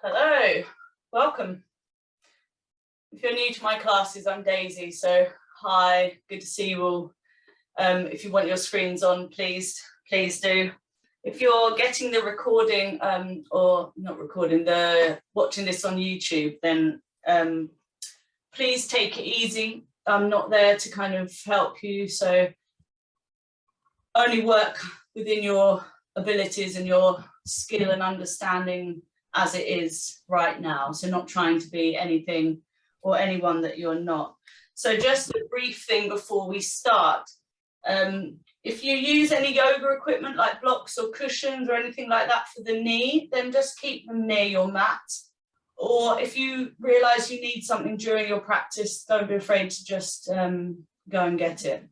Hello, welcome. If you're new to my classes, I'm Daisy, so hi, good to see you all. If you want your screens on, please do. If you're getting the recording, or not recording, watching this on YouTube, then please take it easy. I'm not there to kind of help you, so only work within your abilities and your skill and understanding as it is right now. So not trying to be anything or anyone that you're not. So just a brief thing before we start. If you use any yoga equipment like blocks or cushions or anything like that for the knee, then just keep them near your mat. Or if you realize you need something during your practice, don't be afraid to just go and get it.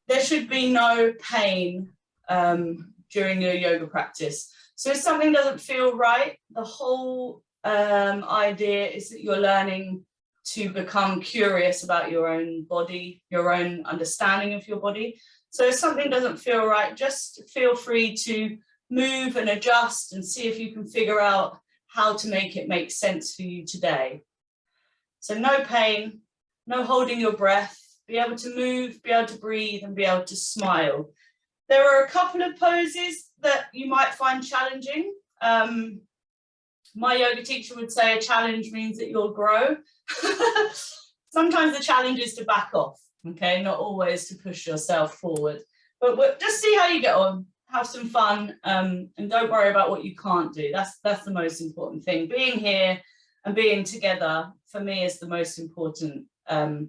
There should be no pain during your yoga practice. So if something doesn't feel right, the whole idea is that you're learning to become curious about your own body, your own understanding of your body. So if something doesn't feel right, just feel free to move and adjust and see if you can figure out how to make it make sense for you today. So no pain, no holding your breath, be able to move, be able to breathe, and be able to smile. There are a couple of poses that you might find challenging. My yoga teacher would say a challenge means that you'll grow. Sometimes the challenge is to back off, okay? Not always to push yourself forward. But just see how you get on, have some fun, and don't worry about what you can't do. That's the most important thing. Being here and being together, for me, is the most important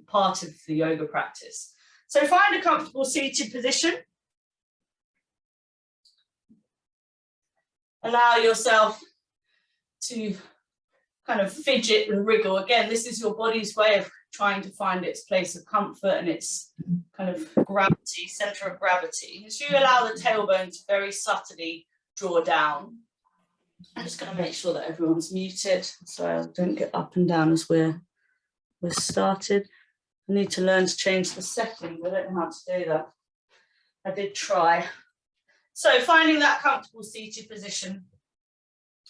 part of the yoga practice. So find a comfortable seated position. Allow yourself to kind of fidget and wriggle. Again, this is your body's way of trying to find its place of comfort and its kind of gravity, center of gravity. As you allow the tailbone to very subtly draw down. I'm just going to make sure that everyone's muted so I don't get up and down as we're started. I need to learn to change the settings. I don't know how to do that. I did try. So finding that comfortable seated position,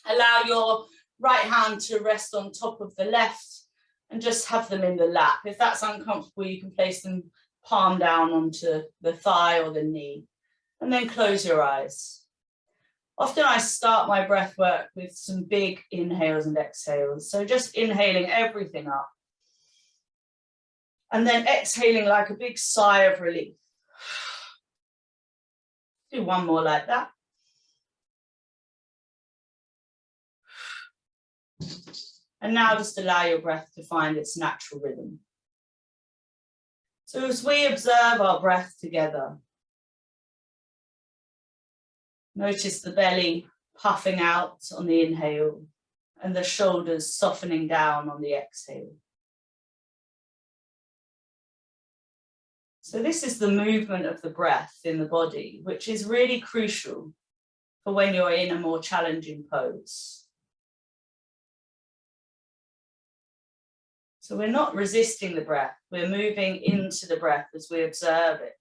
allow your right hand to rest on top of the left and just have them in the lap. If that's uncomfortable, you can place them palm down onto the thigh or the knee, and then close your eyes. Often I start my breath work with some big inhales and exhales. So just inhaling everything up and then exhaling like a big sigh of relief. Do one more like that. And now just allow your breath to find its natural rhythm. So as we observe our breath together, notice the belly puffing out on the inhale and the shoulders softening down on the exhale. So this is the movement of the breath in the body, which is really crucial for when you're in a more challenging pose. So we're not resisting the breath, we're moving into the breath as we observe it.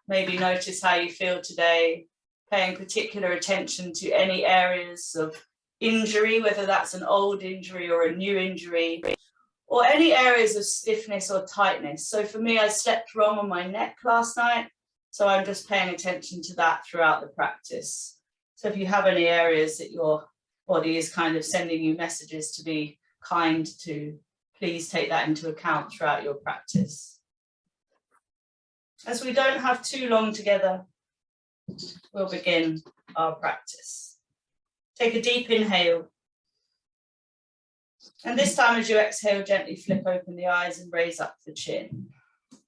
Maybe notice how you feel today, paying particular attention to any areas of injury, whether that's an old injury or a new injury, or any areas of stiffness or tightness. So for me, I slept wrong on my neck last night, so I'm just paying attention to that throughout the practice. So if you have any areas that your body is kind of sending you messages to be kind to, please take that into account throughout your practice. As we don't have too long together, we'll begin our practice. Take a deep inhale. And this time as you exhale, gently flip open the eyes and raise up the chin.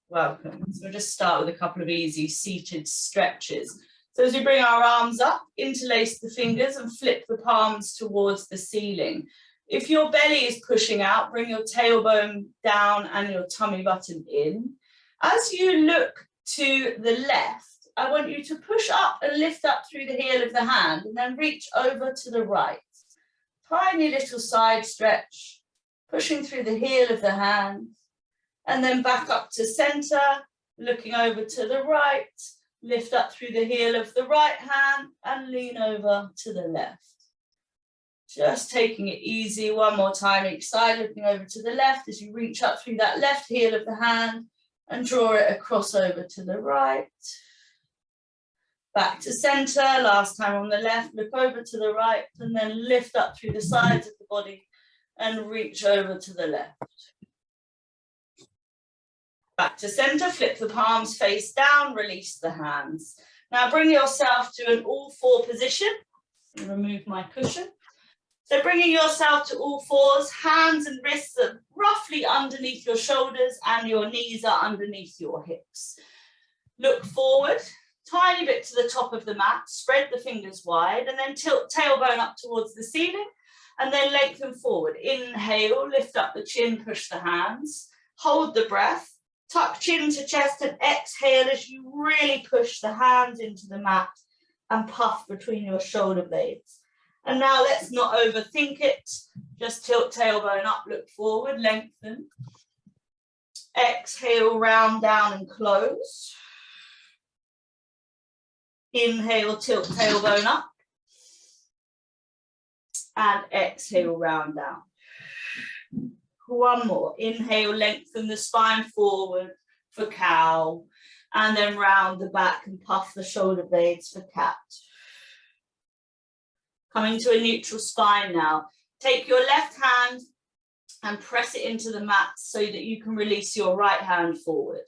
Welcome. So we'll just start with a couple of easy seated stretches. So as we bring our arms up, interlace the fingers and flip the palms towards the ceiling. If your belly is pushing out, bring your tailbone down and your tummy button in. As you look to the left, I want you to push up and lift up through the heel of the hand and then reach over to the right. Tiny little side stretch, pushing through the heel of the hand and then back up to center, looking over to the right, lift up through the heel of the right hand and lean over to the left. Just taking it easy, one more time each side, looking over to the left as you reach up through that left heel of the hand and draw it across over to the right. Back to center, last time on the left, look over to the right and then lift up through the sides of the body and reach over to the left. Back to center, flip the palms face down, release the hands. Now bring yourself to an all-four position. Remove my cushion. So bringing yourself to all fours, hands and wrists are roughly underneath your shoulders and your knees are underneath your hips. Look forward, tiny bit to the top of the mat, spread the fingers wide and then tilt tailbone up towards the ceiling and then lengthen forward. Inhale, lift up the chin, push the hands, hold the breath, tuck chin to chest and exhale as you really push the hands into the mat and puff between your shoulder blades. And now let's not overthink it. Just tilt tailbone up, look forward, lengthen. Exhale, round down and close. Inhale, tilt tailbone up. And exhale, round down. One more. Inhale, lengthen the spine forward for cow. And then round the back and puff the shoulder blades for cat. Coming to a neutral spine now. Take your left hand and press it into the mat so that you can release your right hand forward.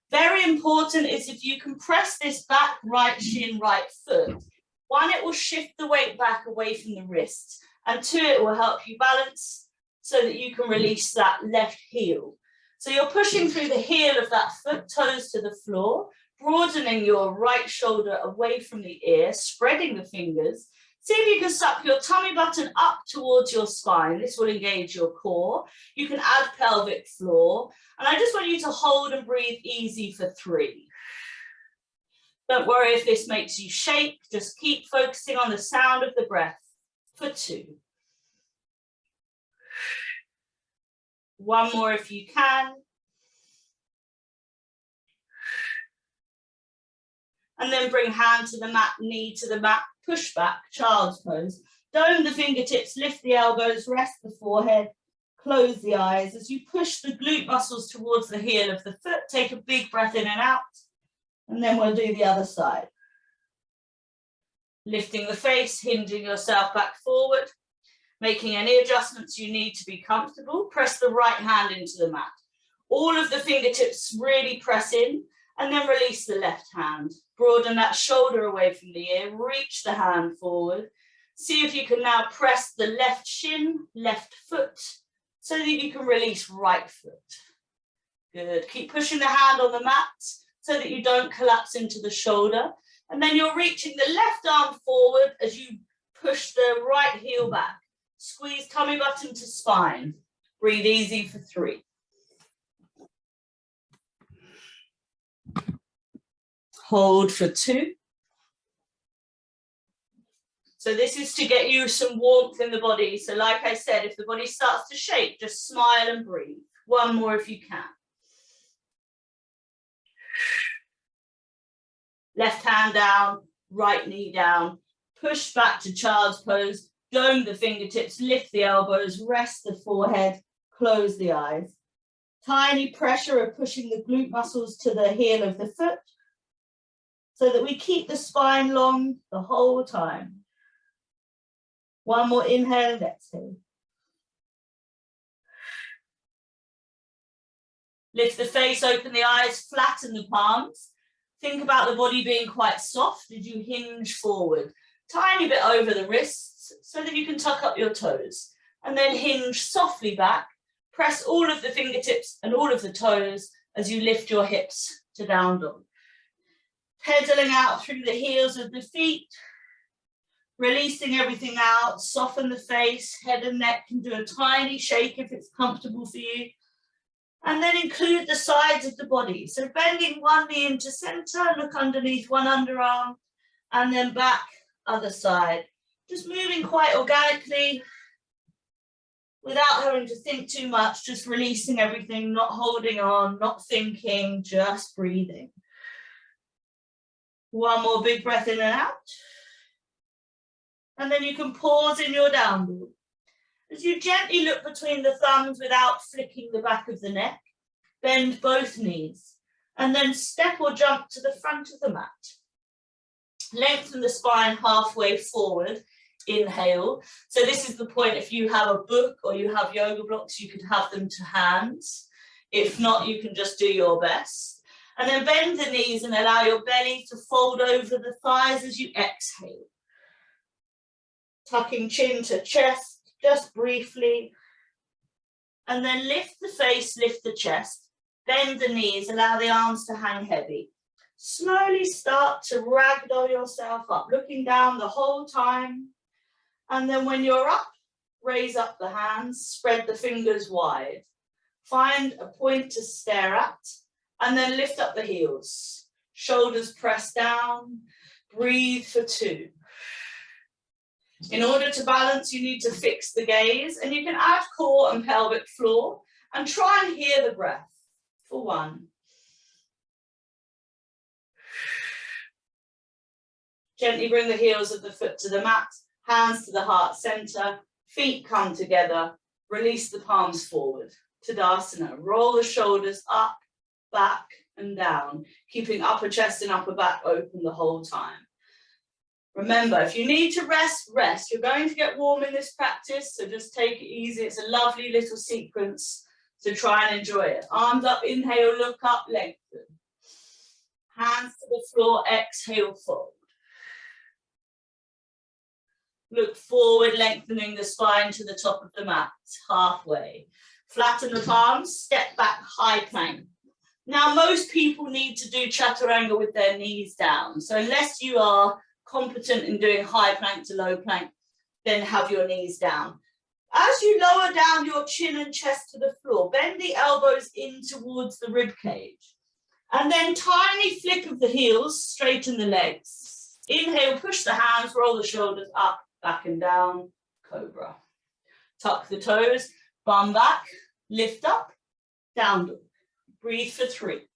Very important is if you can press this back, right shin, right foot. One, it will shift the weight back away from the wrist. And two, it will help you balance so that you can release that left heel. So you're pushing through the heel of that foot, toes to the floor, broadening your right shoulder away from the ear, spreading the fingers. See if you can suck your tummy button up towards your spine. This will engage your core. You can add pelvic floor. And I just want you to hold and breathe easy for 3. Don't worry if this makes you shake. Just keep focusing on the sound of the breath for 2. One more if you can. And then bring hand to the mat, knee to the mat, push back, child's pose. Dome the fingertips, lift the elbows, rest the forehead, close the eyes. As you push the glute muscles towards the heel of the foot, take a big breath in and out. And then we'll do the other side. Lifting the face, hinging yourself back forward, making any adjustments you need to be comfortable. Press the right hand into the mat. All of the fingertips really press in. And then release the left hand. Broaden that shoulder away from the ear. Reach the hand forward. See if you can now press the left shin, left foot, so that you can release right foot. Good. Keep pushing the hand on the mat so that you don't collapse into the shoulder. And then you're reaching the left arm forward as you push the right heel back. Squeeze tummy button to spine. Breathe easy for 3. Hold for 2. So this is to get you some warmth in the body. So like I said, if the body starts to shake, just smile and breathe. One more if you can. Left hand down, right knee down. Push back to child's pose. Dome the fingertips, lift the elbows, rest the forehead, close the eyes. Tiny pressure of pushing the glute muscles to the heel of the foot, so that we keep the spine long the whole time. One more inhale and exhale. Lift the face, open the eyes, flatten the palms. Think about the body being quite soft. Did you hinge forward? Tiny bit over the wrists so that you can tuck up your toes. And then hinge softly back. Press all of the fingertips and all of the toes as you lift your hips to down dog. Pedaling out through the heels of the feet, releasing everything out, soften the face, head and neck, can do a tiny shake if it's comfortable for you. And then include the sides of the body. So bending one knee into center, look underneath one underarm, and then back, other side. Just moving quite organically. without having to think too much, just releasing everything, not holding on, not thinking, just breathing. One more big breath in and out. And then you can pause in your down dog. As you gently look between the thumbs without flicking the back of the neck, bend both knees, and then step or jump to the front of the mat. Lengthen the spine halfway forward. Inhale. So this is the point, if you have a book or you have yoga blocks, you could have them to hands. If not, you can just do your best. And then bend the knees and allow your belly to fold over the thighs as you exhale. Tucking chin to chest, just briefly. And then lift the face, lift the chest. Bend the knees, allow the arms to hang heavy. Slowly start to ragdoll yourself up, looking down the whole time. And then when you're up, raise up the hands, spread the fingers wide. Find a point to stare at, and then lift up the heels. Shoulders press down, breathe for 2. In order to balance, you need to fix the gaze, and you can add core and pelvic floor, and try and hear the breath for 1. Gently bring the heels of the foot to the mat, hands to the heart center, feet come together, release the palms forward. Tadasana, roll the shoulders up, back and down, keeping upper chest and upper back open the whole time. Remember, if you need to rest, rest. You're going to get warm in this practice, so just take it easy. It's a lovely little sequence, so try and enjoy it. Arms up, inhale, look up, lengthen. Hands to the floor, exhale, fold. Look forward, lengthening the spine to the top of the mat, halfway. Flatten the palms, step back, high plank. Now, most people need to do chaturanga with their knees down. So unless you are competent in doing high plank to low plank, then have your knees down. As you lower down your chin and chest to the floor, bend the elbows in towards the rib cage. And then tiny flick of the heels, straighten the legs. Inhale, push the hands, roll the shoulders up, back and down, cobra. Tuck the toes, bum back, lift up, down dog. Breathe for 3.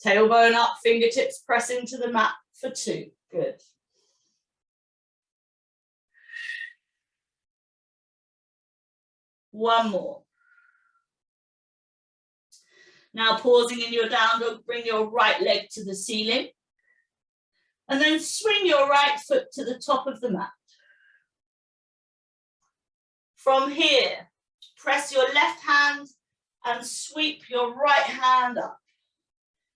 Tailbone up, fingertips press into the mat for 2. Good. One more. Now pausing in your down dog, bring your right leg to the ceiling. And then swing your right foot to the top of the mat. From here, press your left hand and sweep your right hand up.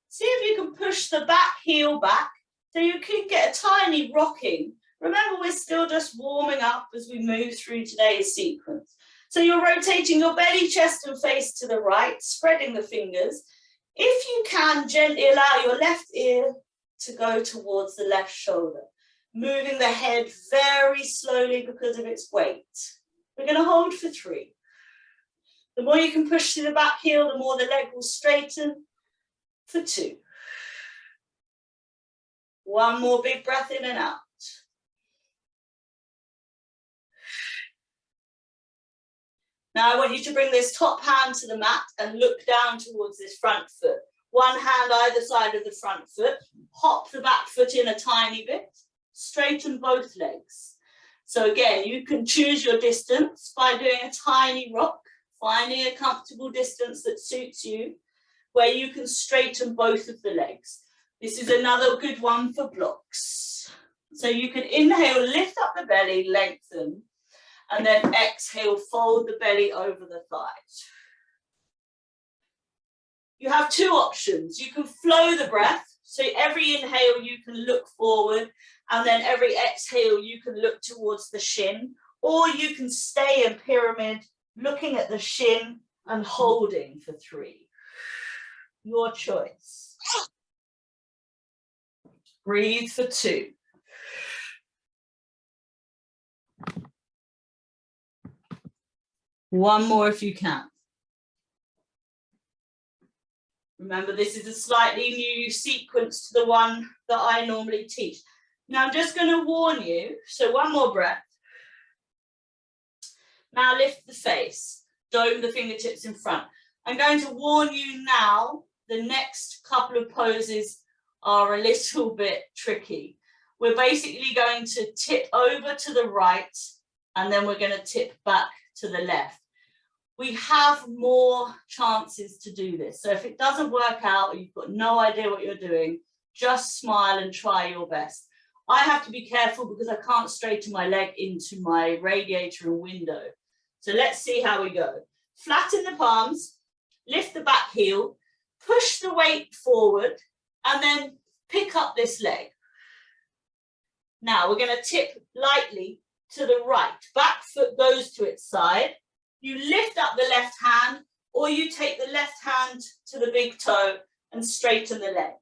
See if you can push the back heel back so you can get a tiny rocking. Remember, we're still just warming up as we move through today's sequence. So you're rotating your belly, chest and face to the right, spreading the fingers. If you can, gently allow your left ear to go towards the left shoulder, moving the head very slowly because of its weight. We're going to hold for 3. The more you can push through the back heel, the more the leg will straighten for 2. One more big breath in and out. Now I want you to bring this top hand to the mat and look down towards this front foot. One hand either side of the front foot. Hop the back foot in a tiny bit. Straighten both legs. So again, you can choose your distance by doing a tiny rock, finding a comfortable distance that suits you, where you can straighten both of the legs. This is another good one for blocks. So you can inhale, lift up the belly, lengthen, and then exhale, fold the belly over the thighs. You have 2 options. You can flow the breath. So every inhale you can look forward, and then every exhale you can look towards the shin, or you can stay in pyramid, looking at the shin and holding for 3. Your choice. Breathe for 2. One more if you can. Remember, this is a slightly new sequence to the one that I normally teach. Now I'm just going to warn you, so one more breath. Now lift the face, dome the fingertips in front. I'm going to warn you now, the next couple of poses are a little bit tricky. We're basically going to tip over to the right and then we're going to tip back to the left. We have more chances to do this. So if it doesn't work out or you've got no idea what you're doing, just smile and try your best. I have to be careful because I can't straighten my leg into my radiator and window. So let's see how we go. Flatten the palms, lift the back heel, push the weight forward, and then pick up this leg. Now we're going to tip lightly to the right. Back foot goes to its side. You lift up the left hand, or you take the left hand to the big toe and straighten the leg.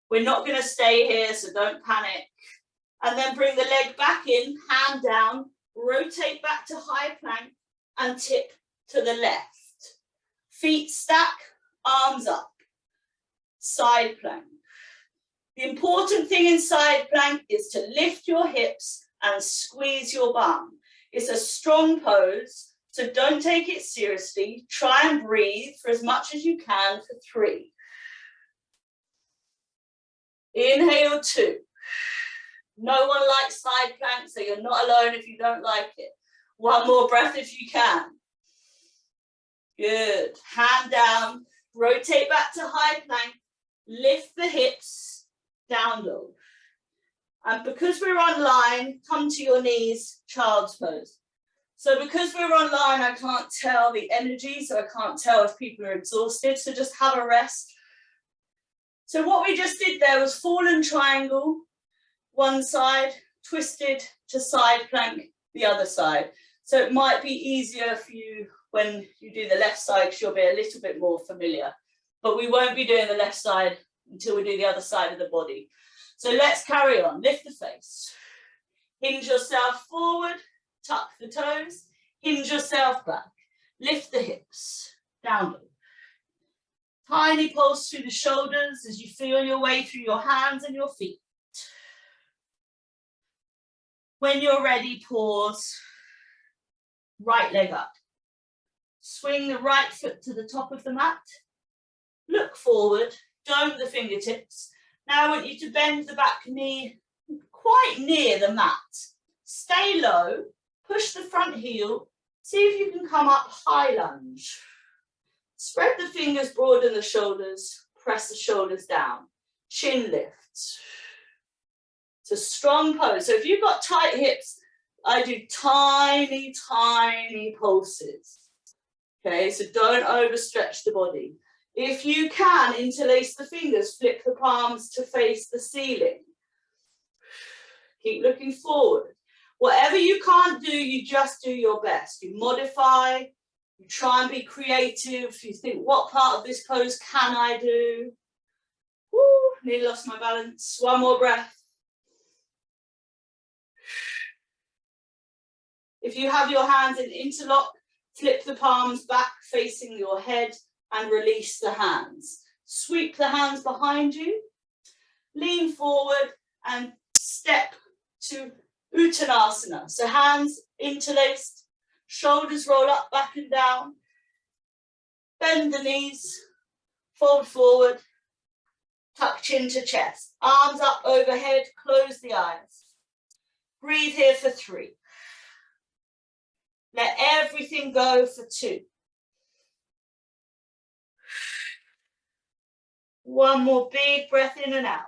We're not going to stay here, so don't panic. And then bring the leg back in, hand down, rotate back to high plank and tip to the left. Feet stack, arms up. Side plank. The important thing in side plank is to lift your hips and squeeze your bum. It's a strong pose, so don't take it seriously. Try and breathe for as much as you can for 3. Inhale 2. No one likes side plank, so you're not alone if you don't like it. 1 more breath if you can. Good. Hand down, rotate back to high plank, lift the hips, down dog. And because we're online, come to your knees, child's pose. So because we're online, I can't tell the energy, so I can't tell if people are exhausted, so just have a rest. So what we just did there was fallen triangle, one side, twisted to side plank, the other side. So it might be easier for you when you do the left side because you'll be a little bit more familiar. But we won't be doing the left side until we do the other side of the body. So let's carry on. Lift the face. Hinge yourself forward, tuck the toes, hinge yourself back. Lift the hips, down dog. Tiny pulse through the shoulders as you feel your way through your hands and your feet. When you're ready, pause. Right leg up. Swing the right foot to the top of the mat. Look forward, dome the fingertips. Now I want you to bend the back knee quite near the mat. Stay low, push the front heel. See if you can come up high lunge. Spread the fingers, broaden the shoulders, press the shoulders down. Chin lifts. It's a strong pose. So if you've got tight hips, I do tiny, tiny pulses. Okay, so don't overstretch the body. If you can, interlace the fingers, flip the palms to face the ceiling. Keep looking forward. Whatever you can't do, you just do your best. You modify, you try and be creative. You think, what part of this pose can I do? Woo, nearly lost my balance. 1 more breath. If you have your hands in interlock, flip the palms back facing your head and release the hands. Sweep the hands behind you, lean forward and step to Uttanasana. So hands interlaced, shoulders roll up, back and down. Bend the knees, fold forward, tuck chin to chest. Arms up overhead, close the eyes. Breathe here for 3. Let everything go for 2. 1 more big breath in and out.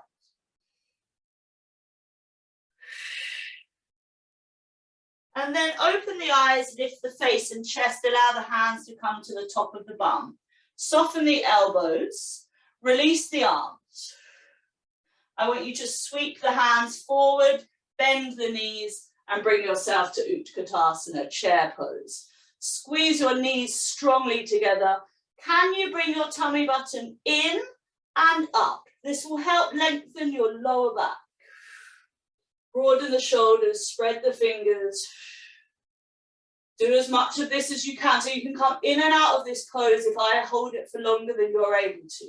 And then open the eyes, lift the face and chest, allow the hands to come to the top of the bum. Soften the elbows, release the arms. I want you to sweep the hands forward, bend the knees, and bring yourself to Utkatasana, chair pose. Squeeze your knees strongly together. Can you bring your tummy button in and up? This will help lengthen your lower back. Broaden the shoulders, spread the fingers. Do as much of this as you can so you can come in and out of this pose if I hold it for longer than you're able to.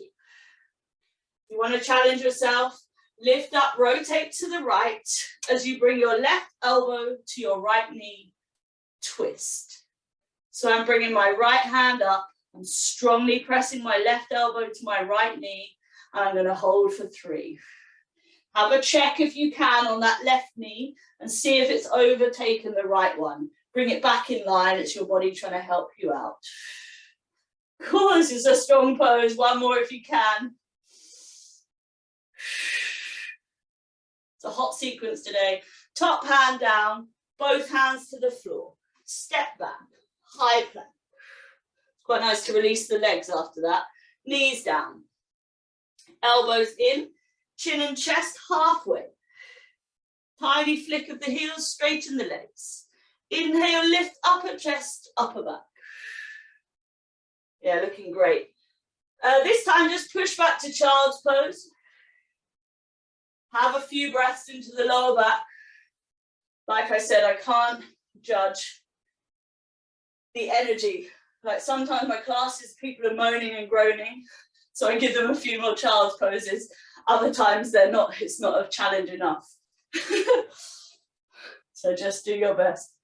You want to challenge yourself? Lift up, rotate to the right as you bring your left elbow to your right knee, twist. So I'm bringing my right hand up. I'm strongly pressing my left elbow to my right knee. And I'm going to hold for 3. Have a check if you can on that left knee and see if it's overtaken the right one. Bring it back in line. It's your body trying to help you out. Cool, this is a strong pose. One more if you can. It's a hot sequence today. Top hand down, both hands to the floor. Step back, high plank. It's quite nice to release the legs after that. Knees down, elbows in, chin and chest halfway. Tiny flick of the heels, straighten the legs. Inhale, lift upper chest, upper back. Yeah, looking great. This time, just push back to child's pose. Have a few breaths into the lower back. Like I said, I can't judge the energy. Like sometimes my classes, people are moaning and groaning, so I give them a few more child's poses. Other times they're not, it's not a challenge enough. So just do your best.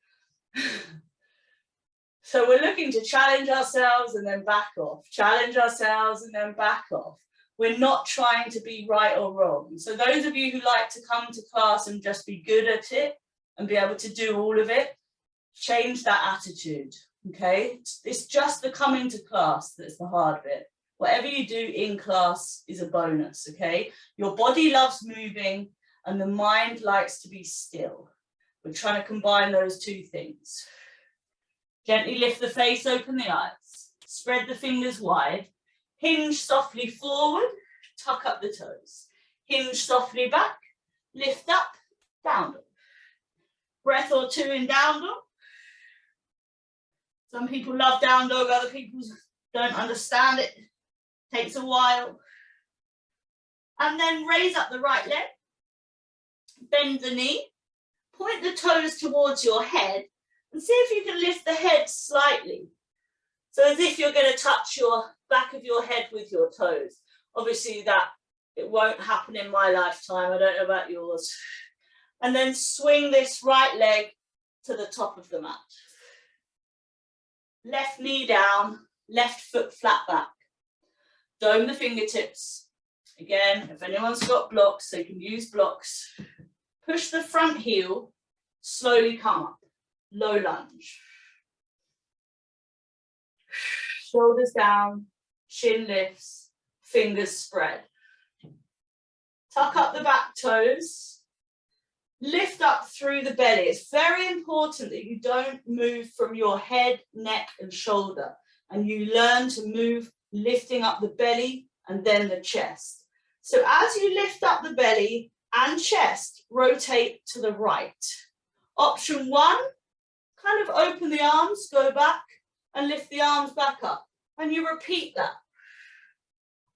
So we're looking to challenge ourselves and then back off. Challenge ourselves and then back off. We're not trying to be right or wrong. So those of you who like to come to class and just be good at it and be able to do all of it, change that attitude, okay? It's just the coming to class that's the hard bit. Whatever you do in class is a bonus, okay? Your body loves moving and the mind likes to be still. We're trying to combine those two things. Gently lift the face, open the eyes. Spread the fingers wide. Hinge softly forward, tuck up the toes. Hinge softly back, lift up, down dog. Breath or two in down dog. Some people love down dog, other people don't understand it. Takes a while. And then raise up the right leg. Bend the knee. Point the toes towards your head and see if you can lift the head slightly. So as if you're going to touch your back of your head with your toes. Obviously that it won't happen in my lifetime. I don't know about yours. And then swing this right leg to the top of the mat. Left knee down, left foot flat back. Dome the fingertips. Again, if anyone's got blocks, they can use blocks. Push the front heel, slowly come up. Low lunge. Shoulders down, chin lifts, fingers spread. Tuck up the back toes. Lift up through the belly. It's very important that you don't move from your head, neck, and shoulder. And you learn to move lifting up the belly and then the chest. So as you lift up the belly and chest, rotate to the right. Option 1, kind of open the arms, go back and lift the arms back up. And you repeat that.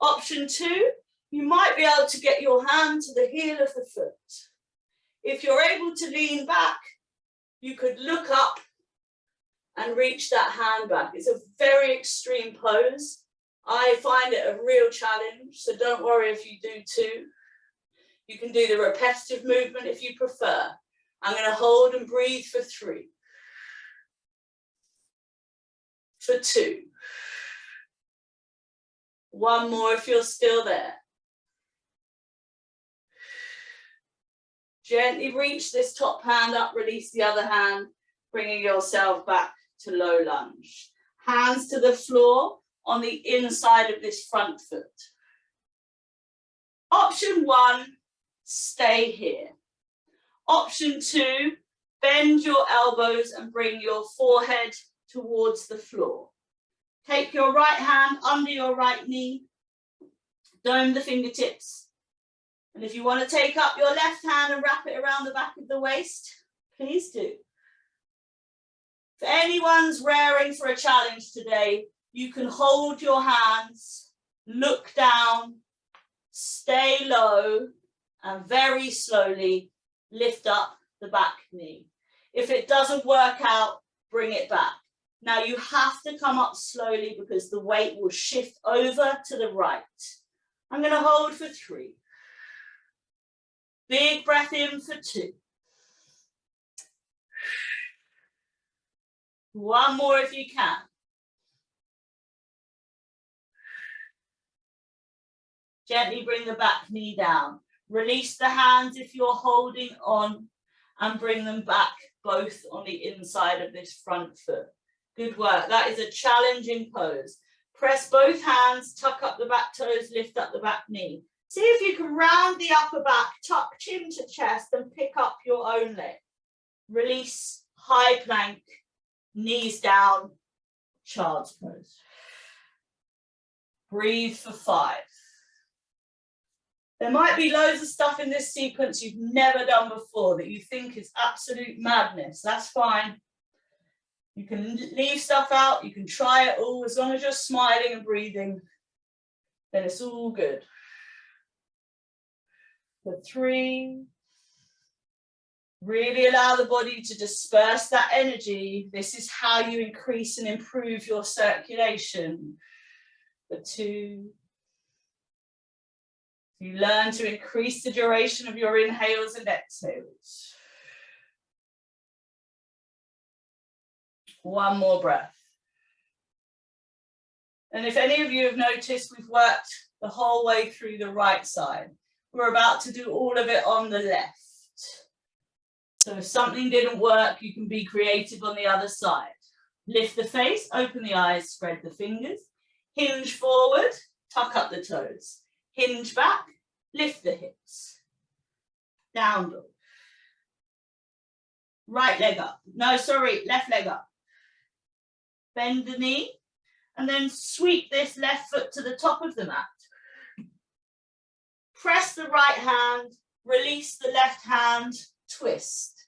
Option 2, you might be able to get your hand to the heel of the foot. If you're able to lean back, you could look up and reach that hand back. It's a very extreme pose. I find it a real challenge, so don't worry if you do too. You can do the repetitive movement if you prefer. I'm going to hold and breathe for 3. For 2. 1 more if you're still there. Gently reach this top hand up, release the other hand, bringing yourself back to low lunge. Hands to the floor on the inside of this front foot. Option 1, stay here. Option 2, bend your elbows and bring your forehead towards the floor. Take your right hand under your right knee, dome the fingertips. And if you want to take up your left hand and wrap it around the back of the waist, please do. If anyone's raring for a challenge today, you can hold your hands, look down, stay low, and very slowly lift up the back knee. If it doesn't work out, bring it back. Now you have to come up slowly because the weight will shift over to the right. I'm going to hold for 3. Big breath in for 2. One more if you can. Gently bring the back knee down. Release the hands if you're holding on and bring them back both on the inside of this front foot. Good work. That is a challenging pose. Press both hands, tuck up the back toes, lift up the back knee. See if you can round the upper back, tuck chin to chest and pick up your own leg. Release, high plank, knees down, child's pose. Breathe for 5. There might be loads of stuff in this sequence you've never done before that you think is absolute madness. That's fine. You can leave stuff out. You can try it all. As long as you're smiling and breathing, then it's all good. For 3. Really allow the body to disperse that energy. This is how you increase and improve your circulation. For 2. You learn to increase the duration of your inhales and exhales. One more breath. And if any of you have noticed, we've worked the whole way through the right side. We're about to do all of it on the left. So if something didn't work, you can be creative on the other side. Lift the face, open the eyes, spread the fingers. Hinge forward, tuck up the toes. Hinge back, lift the hips. Down dog. Right leg up. No, sorry, left leg up. Bend the knee and then sweep this left foot to the top of the mat. Press the right hand, release the left hand, twist.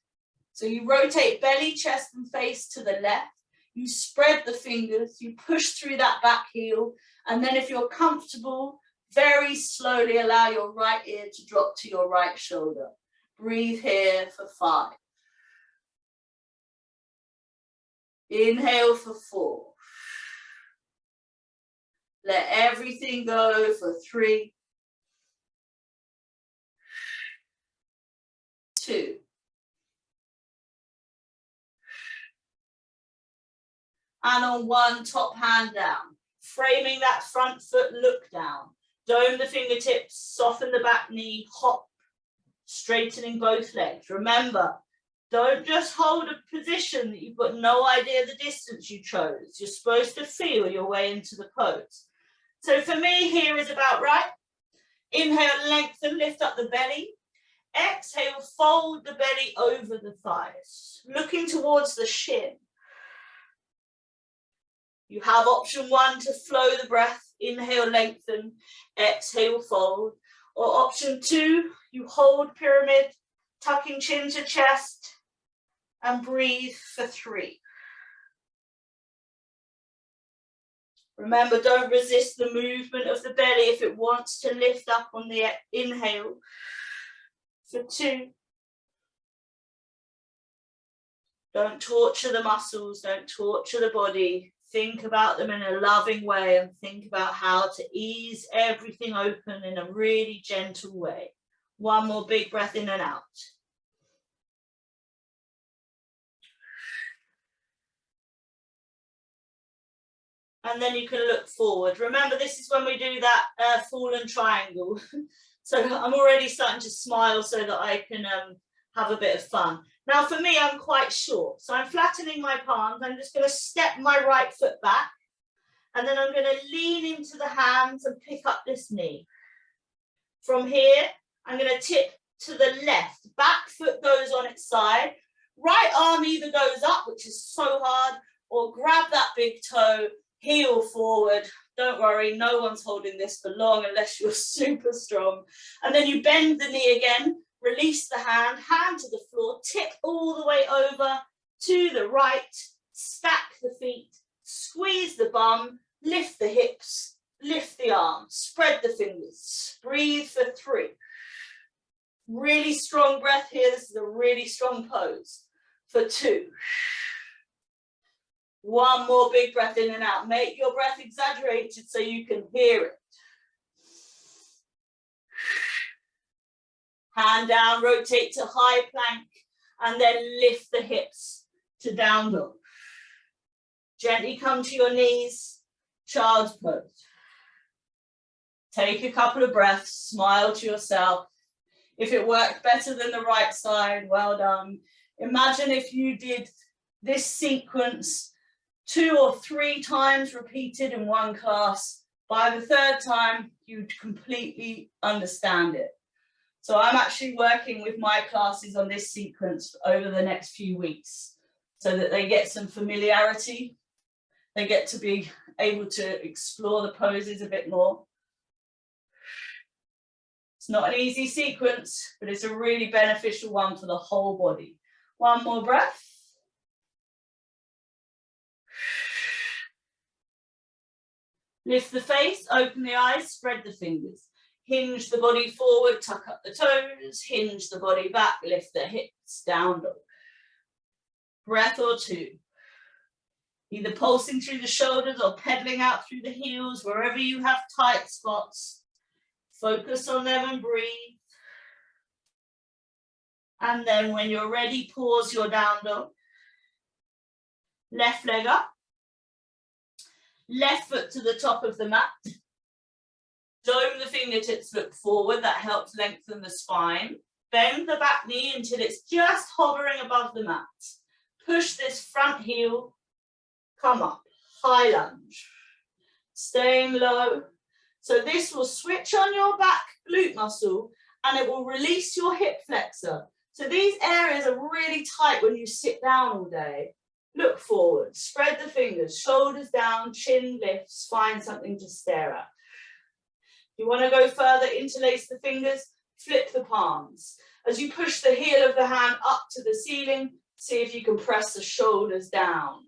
So you rotate belly, chest and face to the left. You spread the fingers, you push through that back heel, and then if you're comfortable, very slowly allow your right ear to drop to your right shoulder. Breathe here for 5. Inhale for 4. Let everything go for 3. 2. And on 1, top hand down. Framing that front foot, look down. Dome the fingertips, soften the back knee, hop, straightening both legs. Remember, don't just hold a position that you've got no idea the distance you chose. You're supposed to feel your way into the pose. So for me, here is about right. Inhale, lengthen, lift up the belly. Exhale, fold the belly over the thighs, looking towards the shin. You have option 1 to flow the breath. Inhale, lengthen, exhale, fold. Or option 2, you hold pyramid, tucking chin to chest, and breathe for 3. Remember, don't resist the movement of the belly if it wants to lift up on the inhale. For 2. Don't torture the muscles, don't torture the body. Think about them in a loving way and think about how to ease everything open in a really gentle way. One more big breath in and out. And then you can look forward. Remember, this is when we do that fallen triangle. So I'm already starting to smile so that I can have a bit of fun. Now for me, I'm quite short. So I'm flattening my palms. I'm just going to step my right foot back. And then I'm going to lean into the hands and pick up this knee. From here, I'm going to tip to the left. Back foot goes on its side. Right arm either goes up, which is so hard, or grab that big toe, heel forward. Don't worry, no one's holding this for long unless you're super strong. And then you bend the knee again, release the hand, hand to the floor, tip all the way over to the right, stack the feet, squeeze the bum, lift the hips, lift the arms, spread the fingers, breathe for 3. Really strong breath here. This is a really strong pose. For 2. One more big breath in and out. Make your breath exaggerated so you can hear it. Hand down, rotate to high plank, and then lift the hips to down dog. Gently come to your knees, child's pose. Take a couple of breaths, smile to yourself. If it worked better than the right side, well done. Imagine if you did this sequence 2 or 3 times repeated in one class. By the 3rd time, you'd completely understand it. So I'm actually working with my classes on this sequence over the next few weeks so that they get some familiarity. They get to be able to explore the poses a bit more. It's not an easy sequence, but it's a really beneficial one for the whole body. One more breath. Lift the face, open the eyes, spread the fingers. Hinge the body forward, tuck up the toes, hinge the body back, lift the hips, down dog. Breath or 2. Either pulsing through the shoulders or pedaling out through the heels, wherever you have tight spots. Focus on them and breathe. And then when you're ready, pause your down dog. Left leg up. Left foot to the top of the mat. Dome the fingertips, look forward. That helps lengthen the spine. Bend the back knee until it's just hovering above the mat. Push this front heel. Come up. High lunge. Staying low. So this will switch on your back glute muscle and it will release your hip flexor. So these areas are really tight when you sit down all day. Look forward, spread the fingers, shoulders down, chin lifts, find something to stare at. You want to go further, interlace the fingers, flip the palms. As you push the heel of the hand up to the ceiling, see if you can press the shoulders down.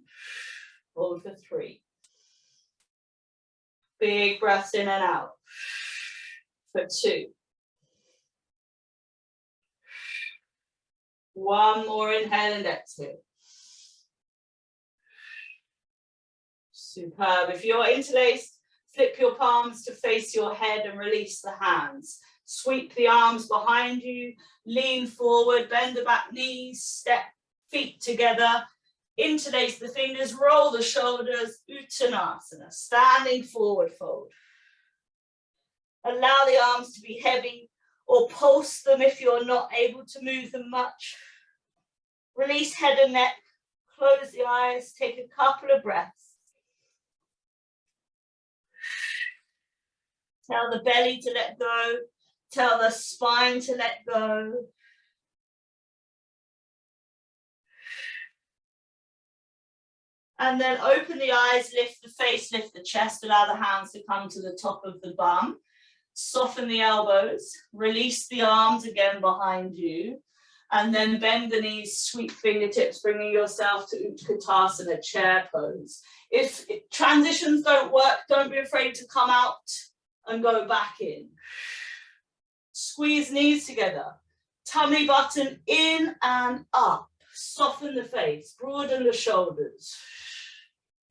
Hold for 3. Big breaths in and out. For 2. 1 more inhale and exhale. Superb. If you're interlaced, flip your palms to face your head and release the hands. Sweep the arms behind you, lean forward, bend the back knees, step feet together, interlace the fingers, roll the shoulders, Uttanasana, standing forward fold. Allow the arms to be heavy or pulse them if you're not able to move them much. Release head and neck, close the eyes, take a couple of breaths. Tell the belly to let go, tell the spine to let go. And then open the eyes, lift the face, lift the chest, allow the hands to come to the top of the bum. Soften the elbows, release the arms again behind you, and then bend the knees, sweep fingertips, bringing yourself to Utkatasana, chair pose. If transitions don't work, don't be afraid to come out and go back in. Squeeze knees together, tummy button in and up. Soften the face, broaden the shoulders.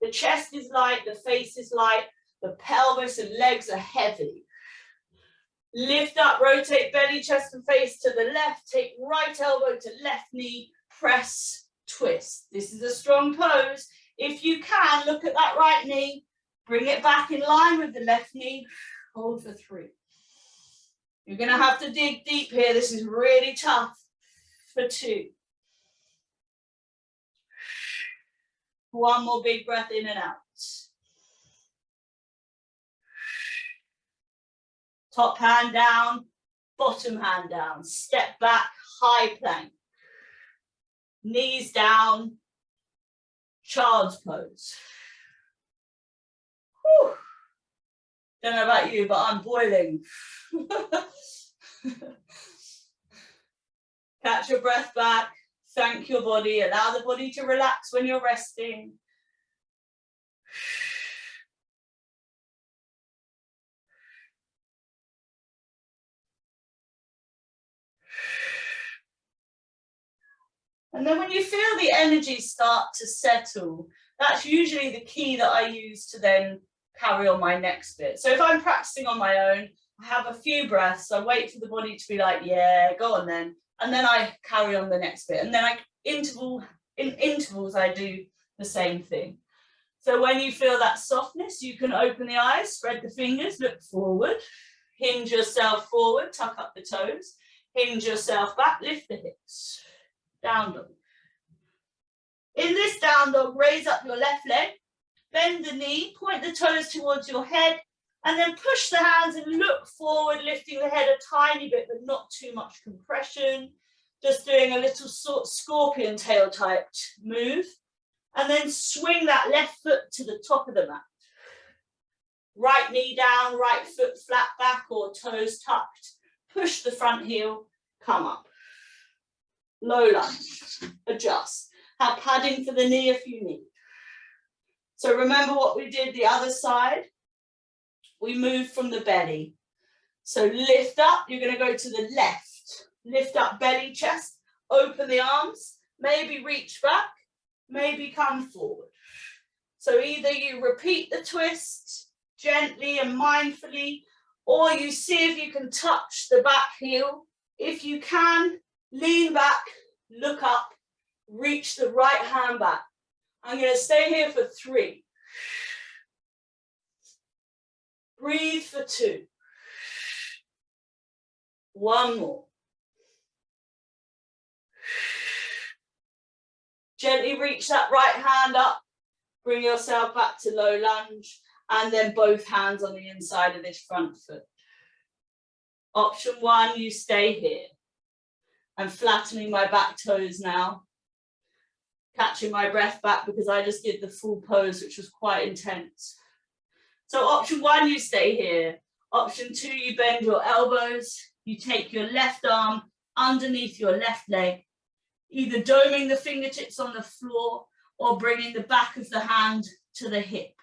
The chest is light, the face is light, the pelvis and legs are heavy. Lift up, rotate belly, chest and face to the left, take right elbow to left knee, press, twist. This is a strong pose. If you can, look at that right knee, bring it back in line with the left knee, hold for 3. You're gonna have to dig deep here. This is really tough. For 2. 1 more big breath in and out. Top hand down, bottom hand down. Step back, high plank. Knees down, child's pose. Whew. Don't know about you, but I'm boiling. Catch your breath back. Thank your body. Allow the body to relax when you're resting. And then when you feel the energy start to settle, that's usually the key that I use to then carry on my next bit. So if I'm practicing on my own, I have a few breaths, I wait for the body to be like, yeah, go on then. And then I carry on the next bit. And then in intervals, I do the same thing. So when you feel that softness, you can open the eyes, spread the fingers, look forward, hinge yourself forward, tuck up the toes, hinge yourself back, lift the hips, down dog. In this down dog, raise up your left leg, bend the knee, point the toes towards your head, and then push the hands and look forward, lifting the head a tiny bit, but not too much compression. Just doing a little sort of scorpion tail type move. And then swing that left foot to the top of the mat. Right knee down, right foot flat back or toes tucked. Push the front heel, come up. Low lunge, adjust. Have padding for the knee if you need. So remember what we did the other side. We moved from the belly. So lift up, you're going to go to the left. Lift up belly, chest, open the arms, maybe reach back. Maybe come forward. So either you repeat the twist gently and mindfully, or you see if you can touch the back heel. If you can, lean back, look up, reach the right hand back. I'm going to stay here for 3. Breathe for 2. 1 more. Gently reach that right hand up, bring yourself back to low lunge, and then both hands on the inside of this front foot. Option 1, you stay here. I'm flattening my back toes now, catching my breath back because I just did the full pose, which was quite intense. So option 1, you stay here. Option 2, you bend your elbows, you take your left arm underneath your left leg, either doming the fingertips on the floor or bringing the back of the hand to the hip.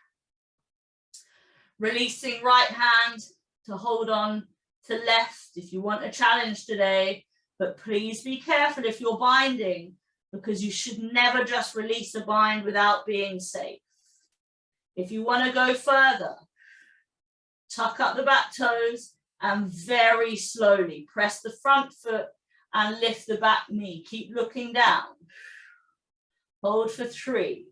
Releasing right hand to hold on to left if you want a challenge today, but please be careful if you're binding, because you should never just release a bind without being safe. If you want to go further, tuck up the back toes and very slowly press the front foot and lift the back knee. Keep looking down. Hold for 3.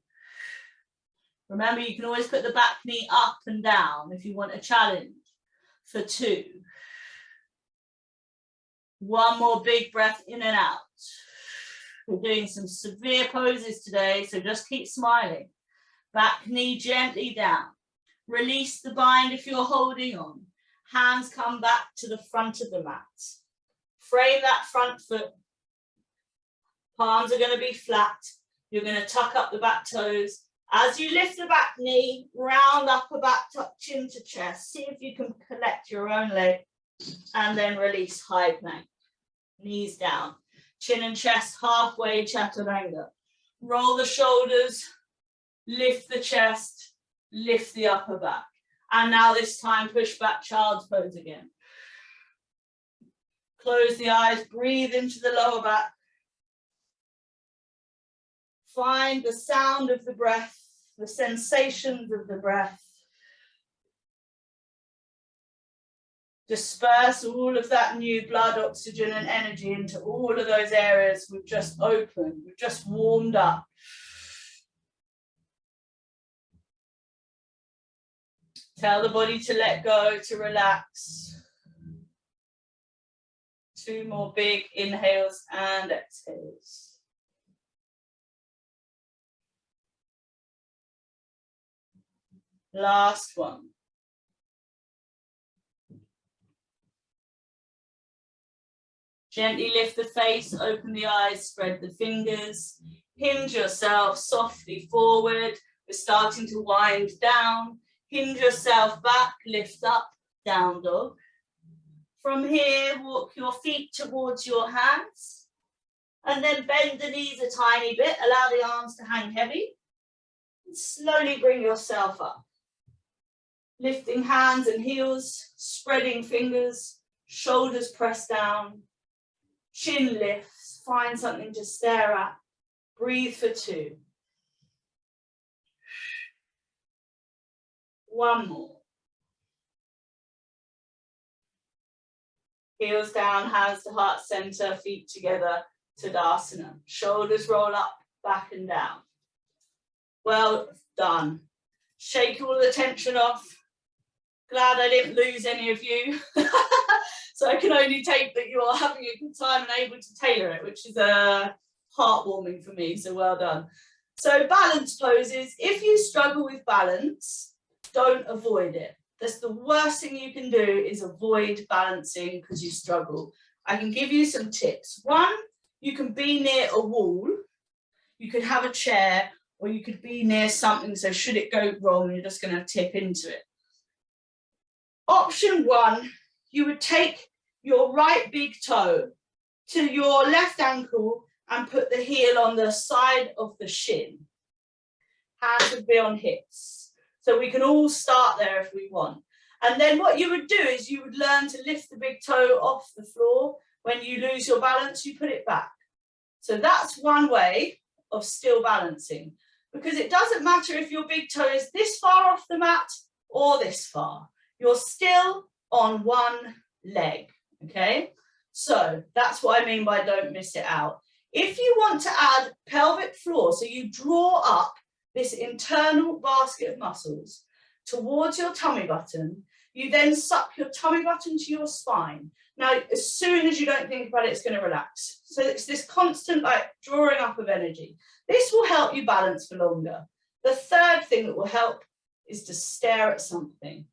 Remember, you can always put the back knee up and down if you want a challenge. For 2. 1 more big breath in and out. We're doing some severe poses today, so just keep smiling. Back knee gently down. Release the bind if you're holding on. Hands come back to the front of the mat. Frame that front foot. Palms are going to be flat. You're going to tuck up the back toes. As you lift the back knee, round upper back, tuck chin to chest. See if you can collect your own leg. And then release high plank. Knees down. Chin and chest halfway, chaturanga. Roll the shoulders. Lift the chest. Lift the upper back. And now this time, push back child's pose again. Close the eyes, breathe into the lower back. Find the sound of the breath, the sensations of the breath. Disperse all of that new blood, oxygen, and energy into all of those areas we've just opened, we've just warmed up. Tell the body to let go, to relax. 2 more big inhales and exhales. Last one. Gently lift the face, open the eyes, spread the fingers. Hinge yourself softly forward. We're starting to wind down. Hinge yourself back, lift up, down dog. From here, walk your feet towards your hands and then bend the knees a tiny bit. Allow the arms to hang heavy. And slowly bring yourself up. Lifting hands and heels, spreading fingers, shoulders pressed down, chin lifts. Find something to stare at. Breathe for 2. 1 more. Heels down, hands to heart center, feet together, Tadasana. Shoulders roll up, back and down. Well done. Shake all the tension off. Glad I didn't lose any of you. So I can only take that you are having a good time and able to tailor it, which is heartwarming for me, so well done. So balance poses, if you struggle with balance, don't avoid it. That's the worst thing you can do, is avoid balancing because you struggle. I can give you some tips. One, you can be near a wall, you could have a chair, or you could be near something, so should it go wrong, you're just going to tip into it. Option one, you would take your right big toe to your left ankle and put the heel on the side of the shin. Hands would be on hips. So we can all start there if we want. And then what you would do is you would learn to lift the big toe off the floor. When you lose your balance, you put it back. So that's one way of still balancing, because it doesn't matter if your big toe is this far off the mat or this far. You're still on one leg, okay? So that's what I mean by don't miss it out. If you want to add pelvic floor, so you draw up this internal basket of muscles towards your tummy button, you then suck your tummy button to your spine. Now, as soon as you don't think about it, it's going to relax. So it's this constant like drawing up of energy. This will help you balance for longer. The third thing that will help is to stare at something.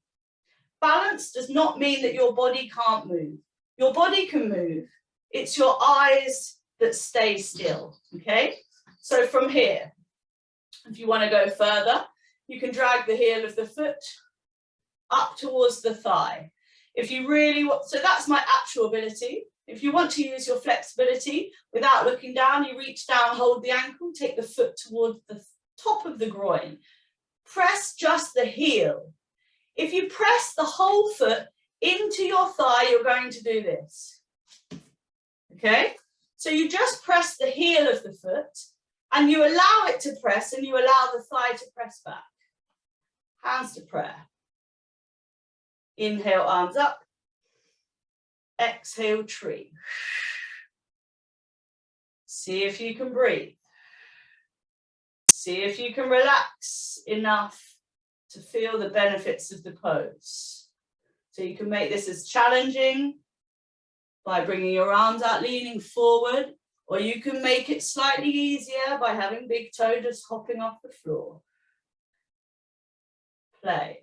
Balance does not mean that your body can't move. Your body can move. It's your eyes that stay still, okay? So from here, if you want to go further, you can drag the heel of the foot up towards the thigh. If you really want, so that's my actual ability. If you want to use your flexibility without looking down, you reach down, hold the ankle, take the foot towards the top of the groin. Press just the heel. If you press the whole foot into your thigh, you're going to do this. Okay? So you just press the heel of the foot and you allow it to press and you allow the thigh to press back. Hands to prayer. Inhale, arms up. Exhale, tree. See if you can breathe. See if you can relax enough to feel the benefits of the pose. So you can make this as challenging by bringing your arms out, leaning forward, or you can make it slightly easier by having big toe just hopping off the floor. Play.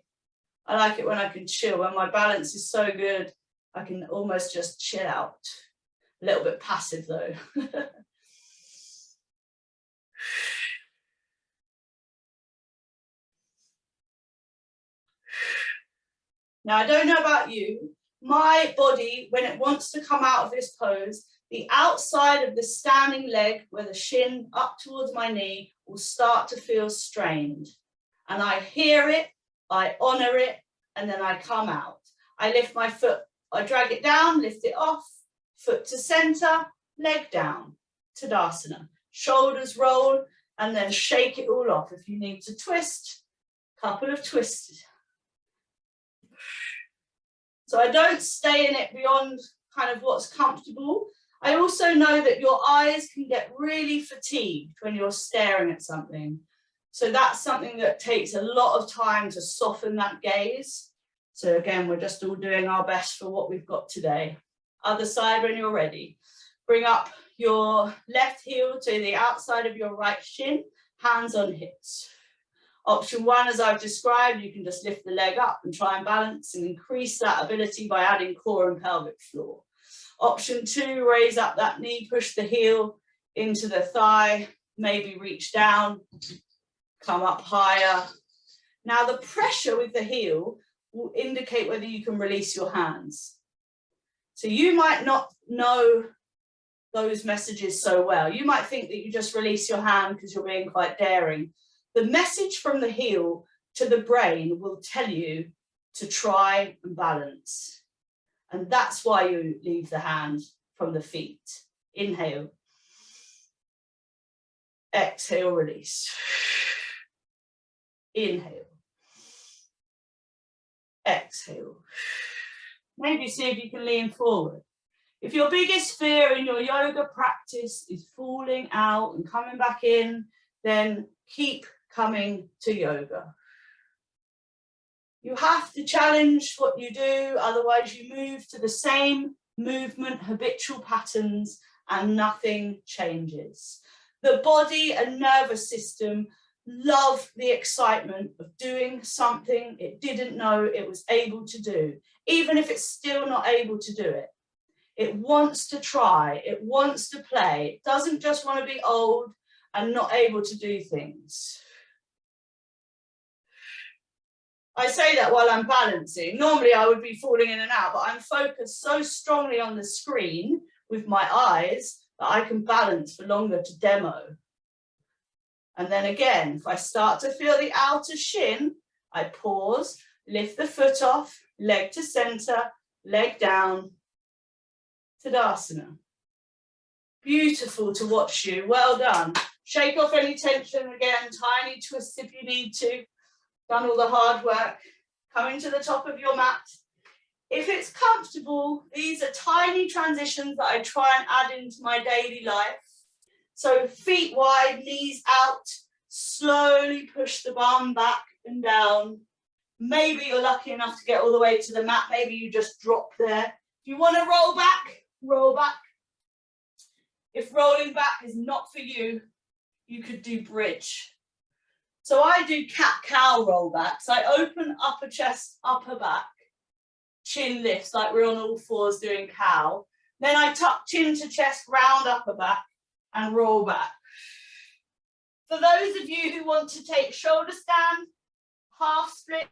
I like it when I can chill, when my balance is so good, I can almost just chill out. A little bit passive though. Now, I don't know about you, my body, when it wants to come out of this pose, the outside of the standing leg, where the shin up towards my knee, will start to feel strained. And I hear it, I honor it, and then I come out. I lift my foot, I drag it down, lift it off, foot to center, leg down, Tadasana. Shoulders roll, and then shake it all off. If you need to twist, couple of twists. So I don't stay in it beyond kind of what's comfortable. I also know that your eyes can get really fatigued when you're staring at something. So that's something that takes a lot of time to soften that gaze. So again, we're just all doing our best for what we've got today. Other side when you're ready. Bring up your left heel to the outside of your right shin, hands on hips. Option one, as I've described, you can just lift the leg up and try and balance and increase that ability by adding core and pelvic floor. Option two, raise up that knee, push the heel into the thigh, maybe reach down, come up higher. Now the pressure with the heel will indicate whether you can release your hands. So you might not know those messages so well. You might think that you just release your hand because you're being quite daring. The message from the heel to the brain will tell you to try and balance. And that's why you leave the hand from the feet. Inhale. Exhale, release. Inhale. Exhale. Maybe see if you can lean forward. If your biggest fear in your yoga practice is falling out and coming back in, then keep coming to yoga. You have to challenge what you do, otherwise you move to the same movement, habitual patterns, and nothing changes. The body and nervous system love the excitement of doing something it didn't know it was able to do, even if it's still not able to do it. It wants to try, it wants to play, it doesn't just want to be old and not able to do things. I say that while I'm balancing. Normally I would be falling in and out, but I'm focused so strongly on the screen with my eyes that I can balance for longer to demo. And then again, if I start to feel the outer shin, I pause, lift the foot off, leg to center, leg down, Tadasana. Beautiful to watch you, well done. Shake off any tension again, tiny twists if you need to. Done all the hard work. Coming to the top of your mat. If it's comfortable, these are tiny transitions that I try and add into my daily life. So feet wide, knees out, slowly push the bum back and down. Maybe you're lucky enough to get all the way to the mat. Maybe you just drop there. If you want to roll back, roll back. If rolling back is not for you, you could do bridge. So I do cat-cow rollbacks. I open upper chest, upper back, chin lifts like we're on all fours doing cow. Then I tuck chin to chest, round upper back and roll back. For those of you who want to take shoulder stand, half split,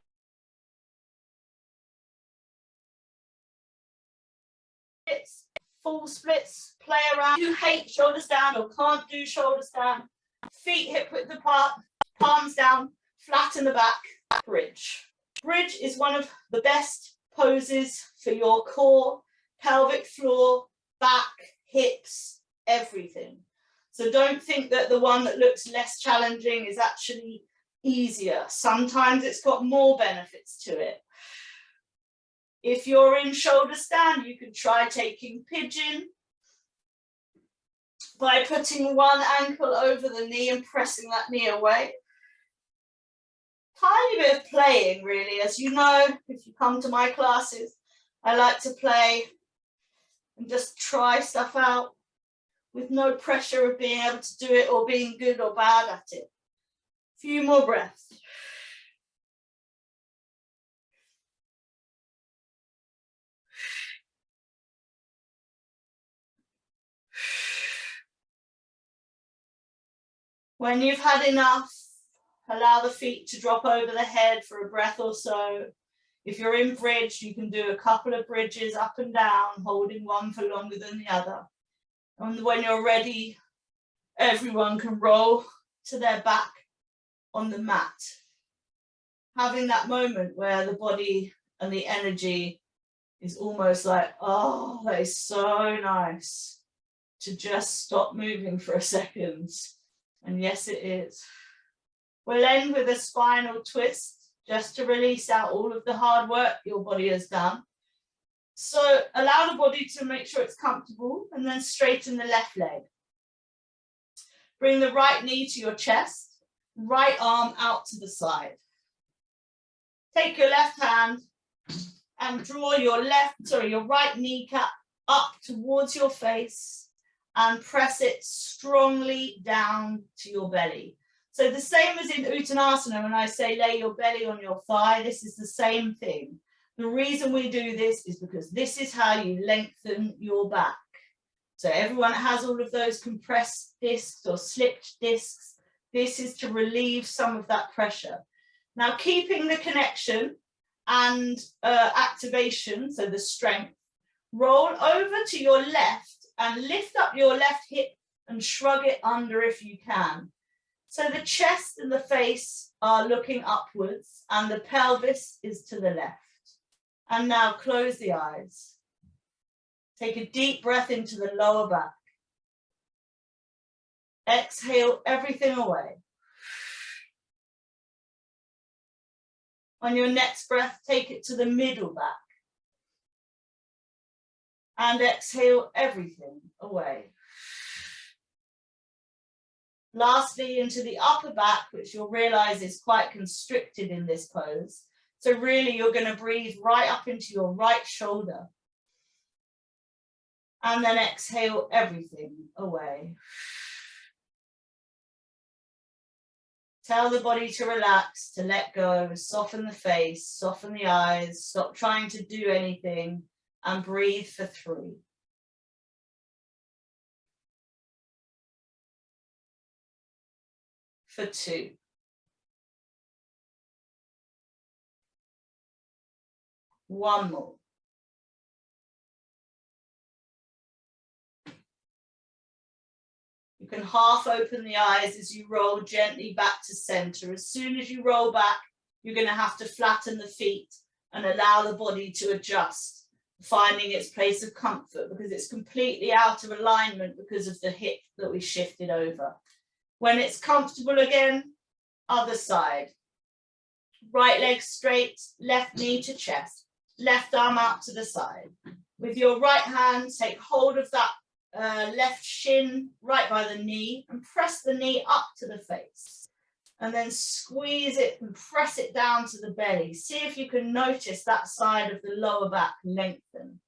full splits, play around. If you hate shoulder stand or can't do shoulder stand, feet hip width apart, palms down, flatten the back, bridge. Bridge is one of the best poses for your core, pelvic floor, back, hips, everything. So don't think that the one that looks less challenging is actually easier. Sometimes it's got more benefits to it. If you're in shoulder stand, you can try taking pigeon by putting one ankle over the knee and pressing that knee away. Tiny bit of playing, really. As you know, if you come to my classes, I like to play and just try stuff out with no pressure of being able to do it or being good or bad at it. A few more breaths. When you've had enough, allow the feet to drop over the head for a breath or so. If you're in bridge, you can do a couple of bridges up and down, holding one for longer than the other. And when you're ready, everyone can roll to their back on the mat. Having that moment where the body and the energy is almost like, oh, that is so nice to just stop moving for a second. And yes, it is. We'll end with a spinal twist just to release out all of the hard work your body has done. So allow the body to make sure it's comfortable and then straighten the left leg. Bring the right knee to your chest, right arm out to the side. Take your left hand and draw your right kneecap up towards your face and press it strongly down to your belly. So the same as in Uttanasana, when I say lay your belly on your thigh, this is the same thing. The reason we do this is because this is how you lengthen your back. So everyone has all of those compressed discs or slipped discs. This is to relieve some of that pressure. Now, keeping the connection and activation, so the strength, roll over to your left and lift up your left hip and shrug it under if you can. So the chest and the face are looking upwards and the pelvis is to the left. And now close the eyes. Take a deep breath into the lower back. Exhale everything away. On your next breath, take it to the middle back. And exhale everything away. Lastly, into the upper back, which you'll realize is quite constricted in this pose. So really, you're going to breathe right up into your right shoulder. And then exhale everything away. Tell the body to relax, to let go, soften the face, soften the eyes, stop trying to do anything, and breathe for 3. For 2. 1 more. You can half open the eyes as you roll gently back to center. As soon as you roll back, you're going to have to flatten the feet and allow the body to adjust, finding its place of comfort, because it's completely out of alignment because of the hip that we shifted over. When it's comfortable again, other side. Right leg straight, left knee to chest, left arm out to the side. With your right hand, take hold of that left shin right by the knee and press the knee up to the face. And then squeeze it and press it down to the belly. See if you can notice that side of the lower back lengthen.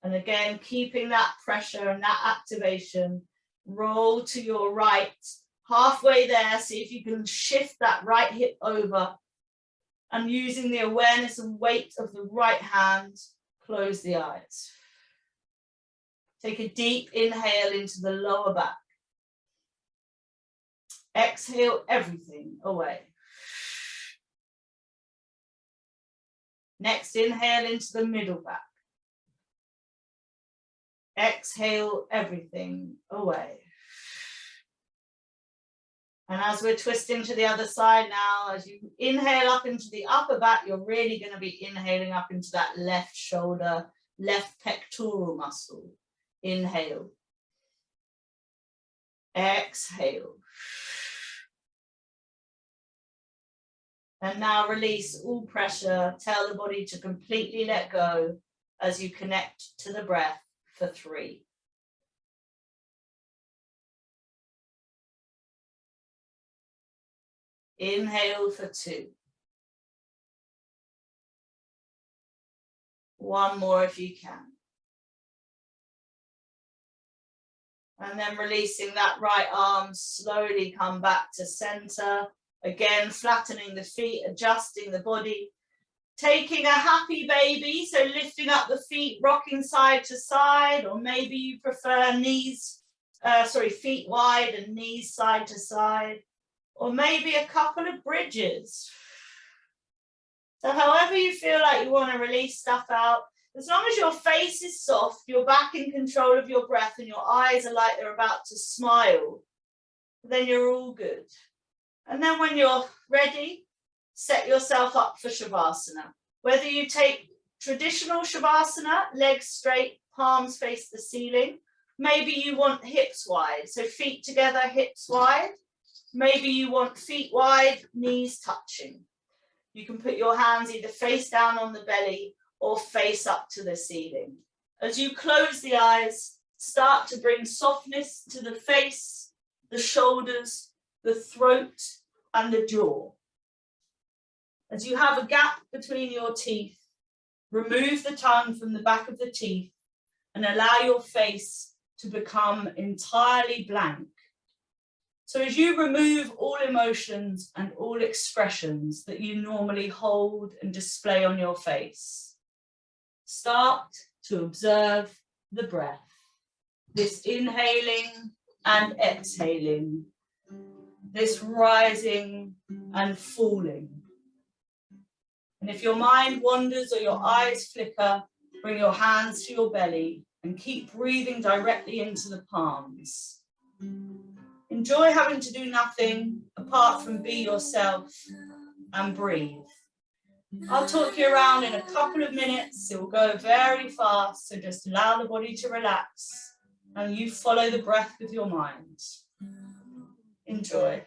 And again, keeping that pressure and that activation. Roll to your right, halfway there. See if you can shift that right hip over. And using the awareness and weight of the right hand, close the eyes. Take a deep inhale into the lower back. Exhale everything away. Next, inhale into the middle back. Exhale everything away. And as we're twisting to the other side now, as you inhale up into the upper back, you're really going to be inhaling up into that left shoulder, left pectoral muscle. Inhale. Exhale. And now release all pressure. Tell the body to completely let go as you connect to the breath for 3. Inhale for 2. 1 more if you can. And then releasing that right arm, slowly come back to center. Again, flattening the feet, adjusting the body. Taking a happy baby, so lifting up the feet, rocking side to side, or maybe you prefer feet wide and knees side to side, or maybe a couple of bridges. So however you feel like you want to release stuff out, as long as your face is soft, you're back in control of your breath and your eyes are like they're about to smile, then you're all good. And then when you're ready, set yourself up for Shavasana. Whether you take traditional Shavasana, legs straight, palms face the ceiling. Maybe you want hips wide, so feet together, hips wide. Maybe you want feet wide, knees touching. You can put your hands either face down on the belly or face up to the ceiling. As you close the eyes, start to bring softness to the face, the shoulders, the throat, and the jaw. As you have a gap between your teeth, remove the tongue from the back of the teeth and allow your face to become entirely blank. So as you remove all emotions and all expressions that you normally hold and display on your face, start to observe the breath, this inhaling and exhaling, this rising and falling. And if your mind wanders or your eyes flicker, bring your hands to your belly and keep breathing directly into the palms. Enjoy having to do nothing apart from be yourself and breathe. I'll talk you around in a couple of minutes. It will go very fast, so just allow the body to relax and you follow the breath with your mind. Enjoy.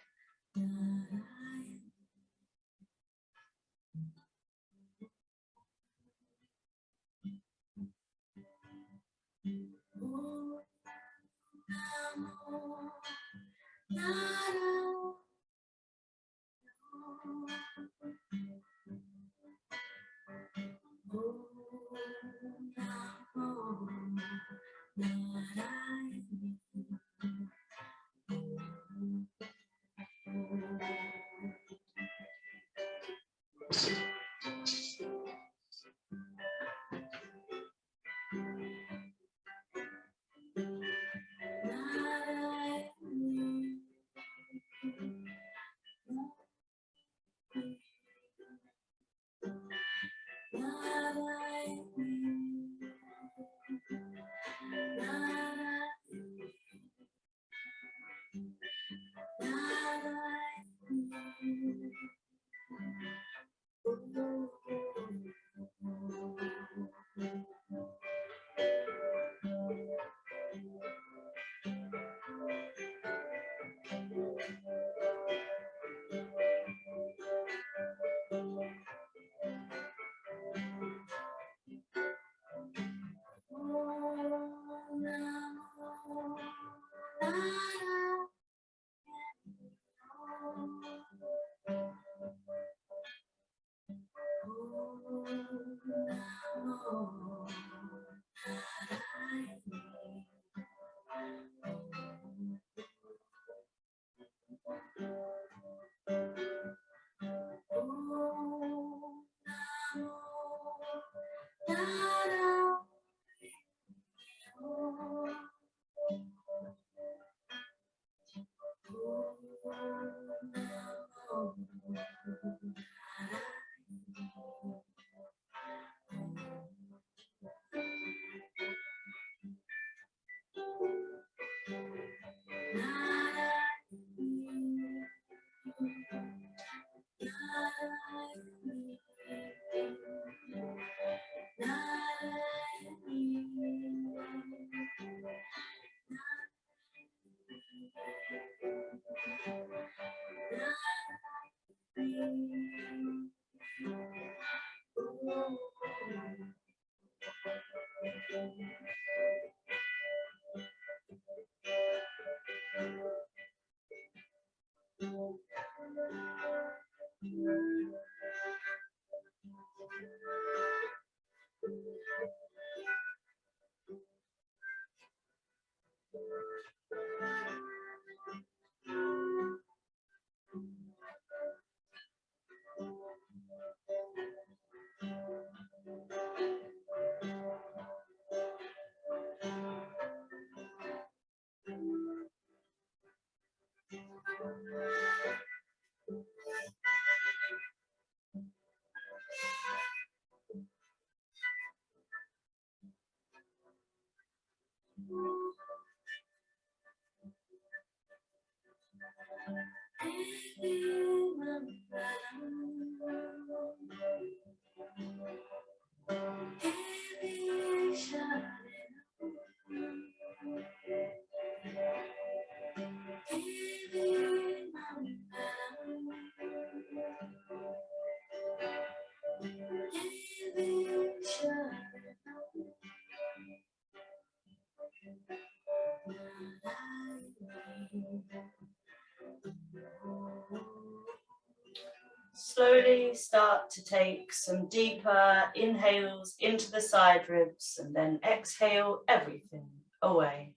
Slowly start to take some deeper inhales into the side ribs and then exhale everything away.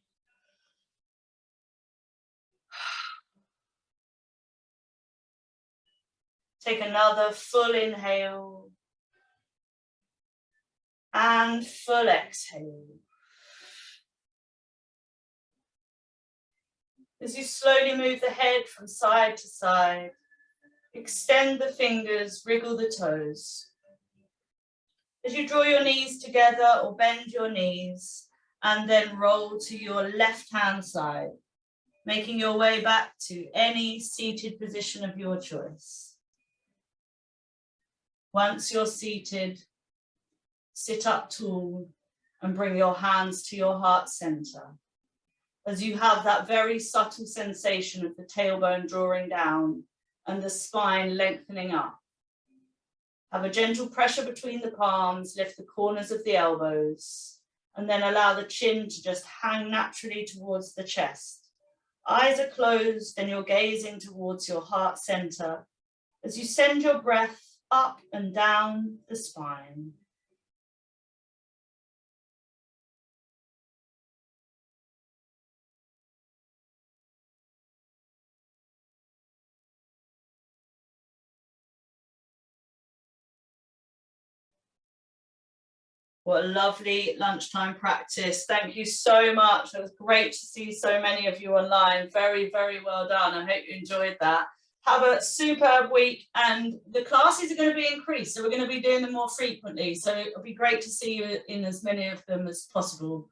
Take another full inhale and full exhale. As you slowly move the head from side to side, extend the fingers, wriggle the toes. As you draw your knees together or bend your knees and then roll to your left hand side, making your way back to any seated position of your choice. Once you're seated, sit up tall and bring your hands to your heart center. As you have that very subtle sensation of the tailbone drawing down and the spine lengthening up. Have a gentle pressure between the palms, lift the corners of the elbows, and then allow the chin to just hang naturally towards the chest. Eyes are closed and you're gazing towards your heart center as you send your breath up and down the spine. What a lovely lunchtime practice. Thank you so much. It was great to see so many of you online. Very, very well done. I hope you enjoyed that. Have a superb week, and the classes are going to be increased. So we're going to be doing them more frequently. So it'll be great to see you in as many of them as possible.